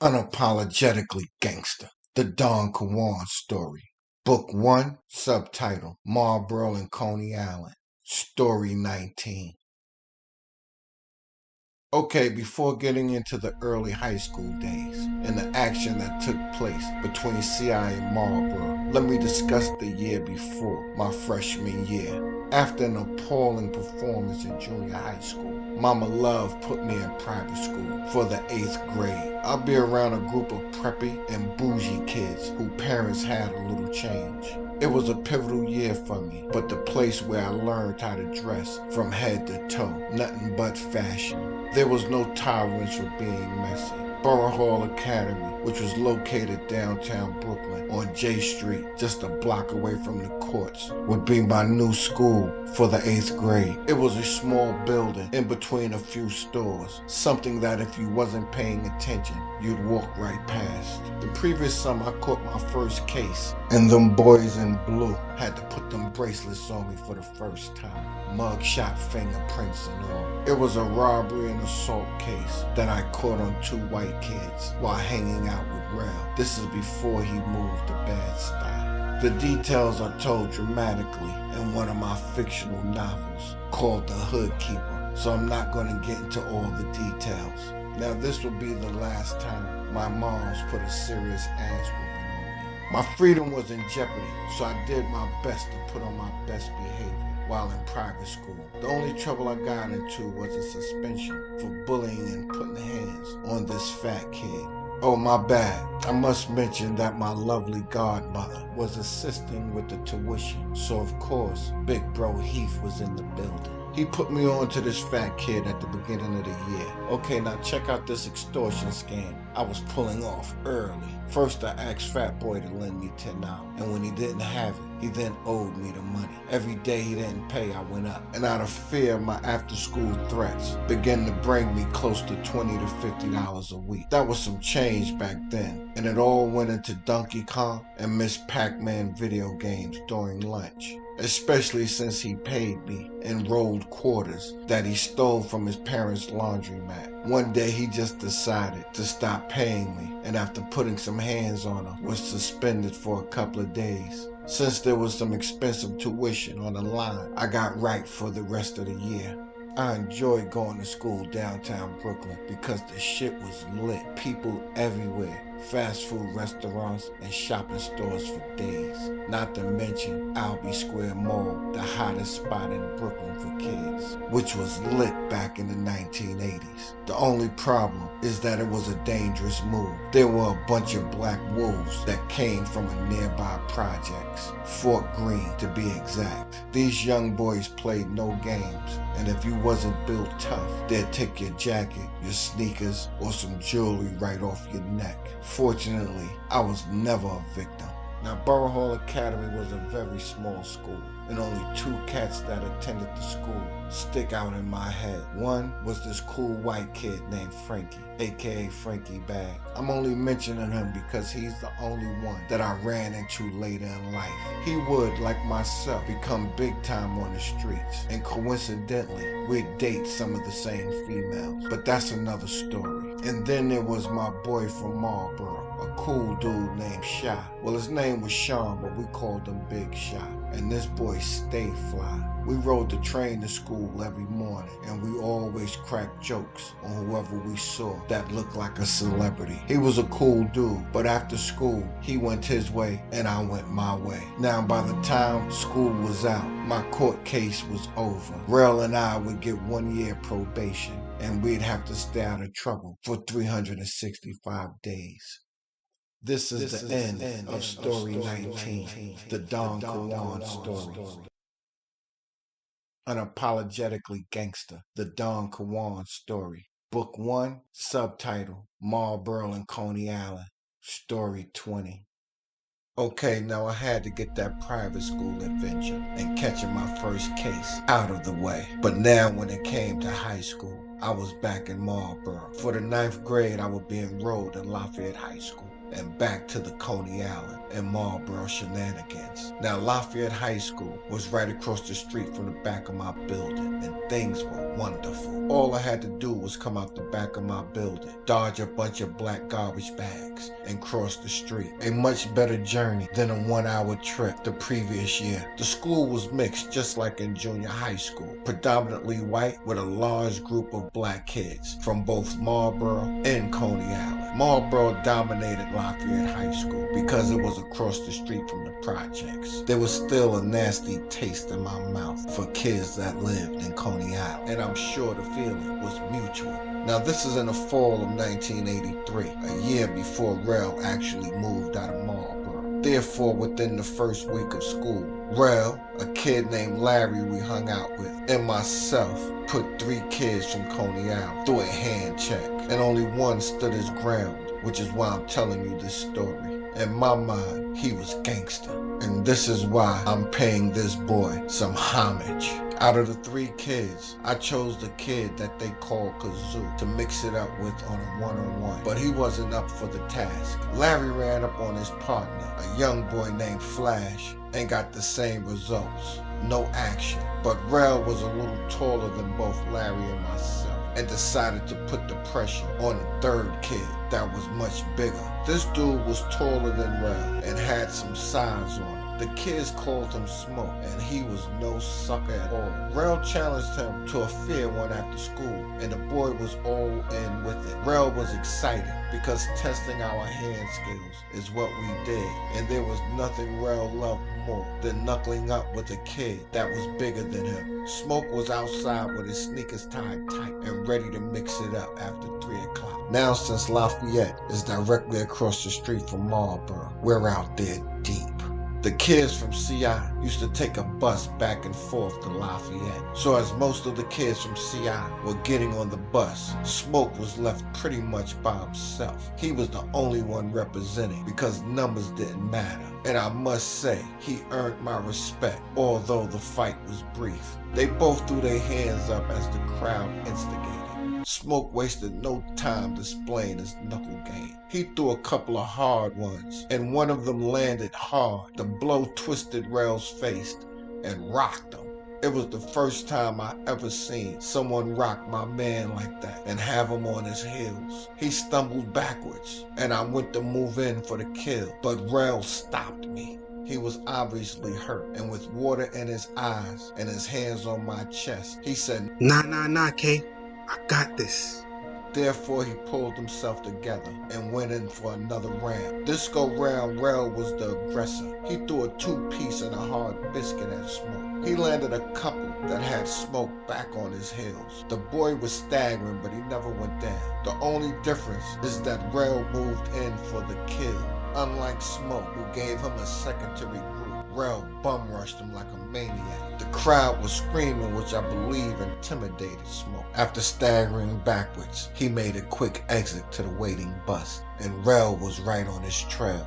Unapologetically Gangster, the Don Kawand story. Book 1, subtitle, Marlboro and Coney Island, Story 19. Okay, before getting into the early high school days and the action that took place between CI and Marlboro, let me discuss the year before, my freshman year. After an appalling performance in junior high school, Mama Love put me in private school for the 8th grade. I'll be around a group of preppy and bougie kids whose parents had a little change. It was a pivotal year for me, but the place where I learned how to dress from head to toe, nothing but fashion. There was no tolerance for being messy. Borough Hall Academy, which was located downtown Brooklyn on J Street, just a block away from the courts, would be my new school for the 8th grade. It was a small building in between a few stores, something that if you wasn't paying attention, you'd walk right past. The previous summer, I caught my first case, and them boys in blue had to put them bracelets on me for the first time. Mugshot fingerprints and all. It was a robbery and assault case that I caught on 2 white kids while hanging out with Rel. This is before he moved to Bed-Stuy. The details are told dramatically in one of my fictional novels called The Hood Keeper, so I'm not going to get into all the details. Now this will be the last time my mom's put a serious ass whooping on me. My freedom was in jeopardy, so I did my best to put on my best behavior while in private school. The only trouble I got into was a suspension for bullying and putting hands on this fat kid. Oh, my bad. I must mention that my lovely godmother was assisting with the tuition, so of course, Big Bro Heath was in the building. He put me on to this fat kid at the beginning of the year. Okay, now check out this extortion scam I was pulling off early. First, I asked Fat Boy to lend me $10, and when he didn't have it, he then owed me the money. Every day he didn't pay, I went up. And out of fear, my after-school threats began to bring me close to $20 to $50 a week. That was some change back then, and it all went into Donkey Kong and Miss Pac-Man video games during lunch. Especially since he paid me in rolled quarters that he stole from his parents' laundromat. One day he just decided to stop paying me, and after putting some hands on him, was suspended for a couple of days. Since there was some expensive tuition on the line, I got right for the rest of the year. I enjoyed going to school downtown Brooklyn because the shit was lit. People everywhere. Fast food restaurants and shopping stores for days. Not to mention Albee Square Mall, the hottest spot in Brooklyn for kids, which was lit back in the 1980s. The only problem is that it was a dangerous move. There were a bunch of black wolves that came from a nearby projects, Fort Greene to be exact. These young boys played no games, and if you wasn't built tough, they'd take your jacket, your sneakers, or some jewelry right off your neck. Fortunately, I was never a victim. Now, Borough Hall Academy was a very small school, and only 2 cats that attended the school stick out in my head. One was this cool white kid named Frankie, aka Frankie Bag. I'm only mentioning him because he's the only one that I ran into later in life. He would, like myself, become big time on the streets, and coincidentally, we'd date some of the same females, but that's another story. And then there was my boy from Marlboro, a cool dude named Shy. Well, his name was Sean, but we called him Big Shy. And this boy stayed fly. We rode the train to school every morning, and we always cracked jokes on whoever we saw that looked like a celebrity. He was a cool dude, but after school, he went his way and I went my way. Now, by the time school was out, my court case was over. Rel and I would get 1 year probation, and we'd have to stay out of trouble for 365 days. This is the end of Story 19, the Don Kawand story. Unapologetically Gangster, the Don Kawand story. Book 1, subtitle, Marlboro and Coney Island, Story 20. Okay, now I had to get that private school adventure and catching my first case out of the way. But now when it came to high school, I was back in Marlboro. For the 9th grade, I would be enrolled in Lafayette High School and back to the Coney Island and Marlboro shenanigans. Now, Lafayette High School was right across the street from the back of my building, and things were wonderful. All I had to do was come out the back of my building, dodge a bunch of black garbage bags, and cross the street. A much better journey than a 1-hour trip the previous year. The school was mixed just like in junior high school, predominantly white with a large group of black kids from both Marlboro and Coney Island. Marlboro dominated Lafayette High School because it was across the street from the projects. There was still a nasty taste in my mouth for kids that lived in Coney Island, and I'm sure the feeling was mutual. Now, this is in the fall of 1983, a year before Rel actually moved out of Marlboro. Therefore, within the first week of school, Rel, a kid named Larry we hung out with, and myself put 3 kids from Coney Island through a hand check, and only one stood his ground, which is why I'm telling you this story. In my mind, he was gangster, and this is why I'm paying this boy some homage. Out of the 3 kids, I chose the kid that they called Kazoo to mix it up with on a one-on-one, but he wasn't up for the task. Larry ran up on his partner, a young boy named Flash, and got the same results. No action, but Rel was a little taller than both Larry and myself, and decided to put the pressure on the 3rd kid that was much bigger. This dude was taller than Rel and had some size on him. The kids called him Smoke, and he was no sucker at all. Rel challenged him to a fair one after school, and the boy was all in with it. Rel was excited because testing our hand skills is what we did, and there was nothing Rel loved more than knuckling up with a kid that was bigger than him. Smoke was outside with his sneakers tied tight and ready to mix it up after 3 o'clock. Now, since Lafayette is directly across the street from Marlboro, we're out there deep. The kids from CI used to take a bus back and forth to Lafayette. So as most of the kids from CI were getting on the bus, Smoke was left pretty much by himself. He was the only one representing because numbers didn't matter. And I must say, he earned my respect, although the fight was brief. They both threw their hands up as the crowd instigated. Smoke wasted no time displaying his knuckle game. He threw a couple of hard ones, and one of them landed hard. The blow twisted Rel's face and rocked him. It was the first time I ever seen someone rock my man like that and have him on his heels. He stumbled backwards, and I went to move in for the kill, but Rel stopped me. He was obviously hurt, and with water in his eyes and his hands on my chest, he said, Nah, K. I got this. Therefore, he pulled himself together and went in for another round. This go round, Rel was the aggressor. He threw a 2-piece and a hard biscuit at Smoke. He landed a couple that had Smoke back on his heels. The boy was staggering, but he never went down. The only difference is that Rel moved in for the kill, unlike Smoke, who gave him a second to regroup. Rel bum rushed him like a maniac. The crowd was screaming, which I believe intimidated Smoke. After staggering backwards, he made a quick exit to the waiting bus, and Rel was right on his trail.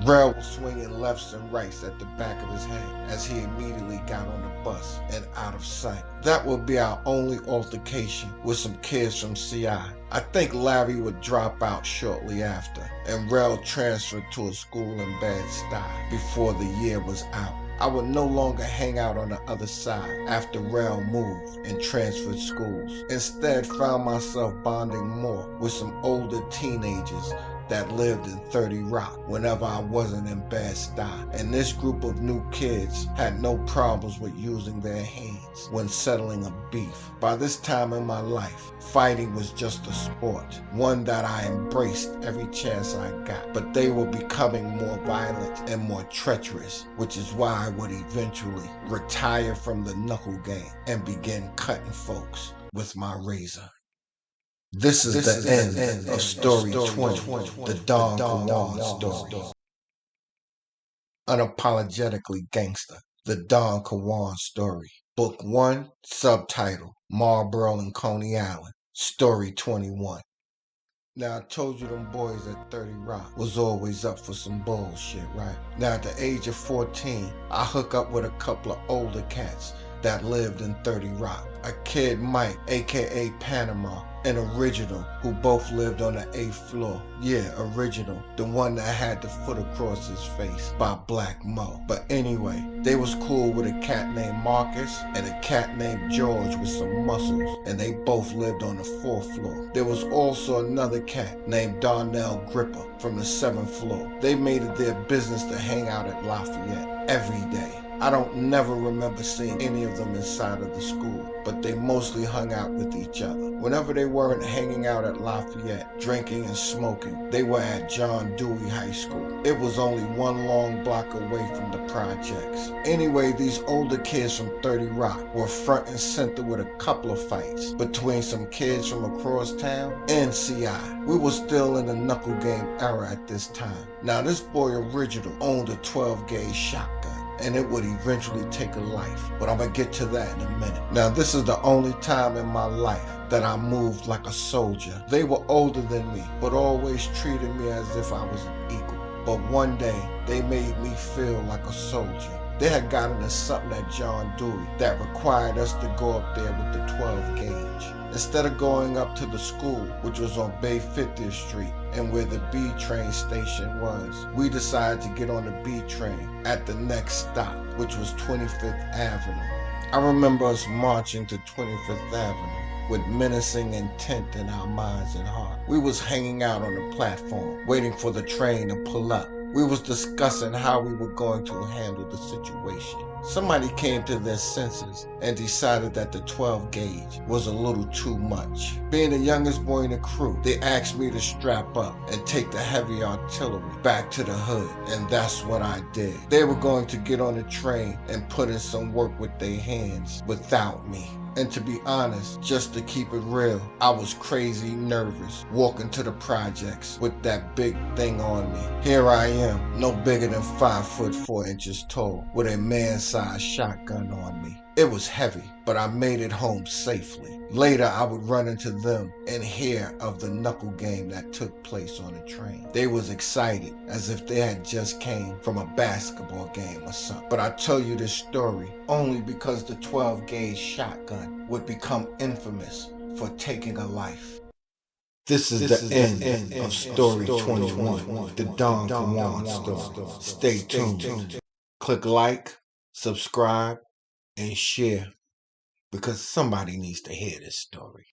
Rel was swinging lefts and rights at the back of his head as he immediately got on the bus and out of sight. That would be our only altercation with some kids from CI. I think Larry would drop out shortly after, and Rel transferred to a school in Bed-Stuy before the year was out. I would no longer hang out on the other side after Rel moved and transferred schools. Instead, found myself bonding more with some older teenagers that lived in 30 Rock whenever I wasn't in Bed-Stuy. And this group of new kids had no problems with using their hands when settling a beef. By this time in my life, fighting was just a sport, one that I embraced every chance I got. But they were becoming more violent and more treacherous, which is why I would eventually retire from the knuckle game and begin cutting folks with my razor. This is the end of Story 20, the Don Kawand story. Unapologetically Gangster, the Don Kawand story. Book 1, subtitle, Marlboro and Coney Island, Story 21. Now, I told you them boys at 30 Rock was always up for some bullshit, right? Now, at the age of 14, I hook up with a couple of older cats that lived in 30 Rock. A kid Mike, aka Panama, and Original, who both lived on the 8th floor. Yeah, Original, the one that had the foot across his face by Black Mo. But anyway, they was cool with a cat named Marcus and a cat named George with some muscles, and they both lived on the 4th floor. There was also another cat named Darnell Gripper from the 7th floor. They made it their business to hang out at Lafayette every day. I don't never remember seeing any of them inside of the school, but they mostly hung out with each other. Whenever they weren't hanging out at Lafayette, drinking and smoking, they were at John Dewey High School. It was only one long block away from the projects. Anyway, these older kids from 30 Rock were front and center with a couple of fights between some kids from across town and CI. We were still in the knuckle game era at this time. Now this boy Original owned a 12-gauge shotgun, and it would eventually take a life, but I'm gonna get to that in a minute. Now this is the only time in my life that I moved like a soldier. They were older than me, but always treated me as if I was an equal. But one day, they made me feel like a soldier. They had gotten us something at John Dewey that required us to go up there with the 12 gauge. Instead of going up to the school, which was on Bay 50th Street and where the B train station was, we decided to get on the B train at the next stop, which was 25th Avenue. I remember us marching to 25th Avenue with menacing intent in our minds and heart. We was hanging out on the platform, waiting for the train to pull up. We was discussing how we were going to handle the situation. Somebody came to their senses and decided that the 12 gauge was a little too much. Being the youngest boy in the crew, they asked me to strap up and take the heavy artillery back to the hood, and that's what I did. They were going to get on the train and put in some work with their hands without me. And to be honest, just to keep it real, I was crazy nervous walking to the projects with that big thing on me. Here I am, no bigger than 5 foot 4 inches tall, with a man-sized shotgun on me. It was heavy, but I made it home safely. Later, I would run into them and hear of the knuckle game that took place on the train. They was excited, as if they had just came from a basketball game or something. But I tell you this story only because the 12-gauge shotgun would become infamous for taking a life. This is the end of Story 21, the Don Kawand story. Stay tuned. Click like, subscribe, and share, because somebody needs to hear this story.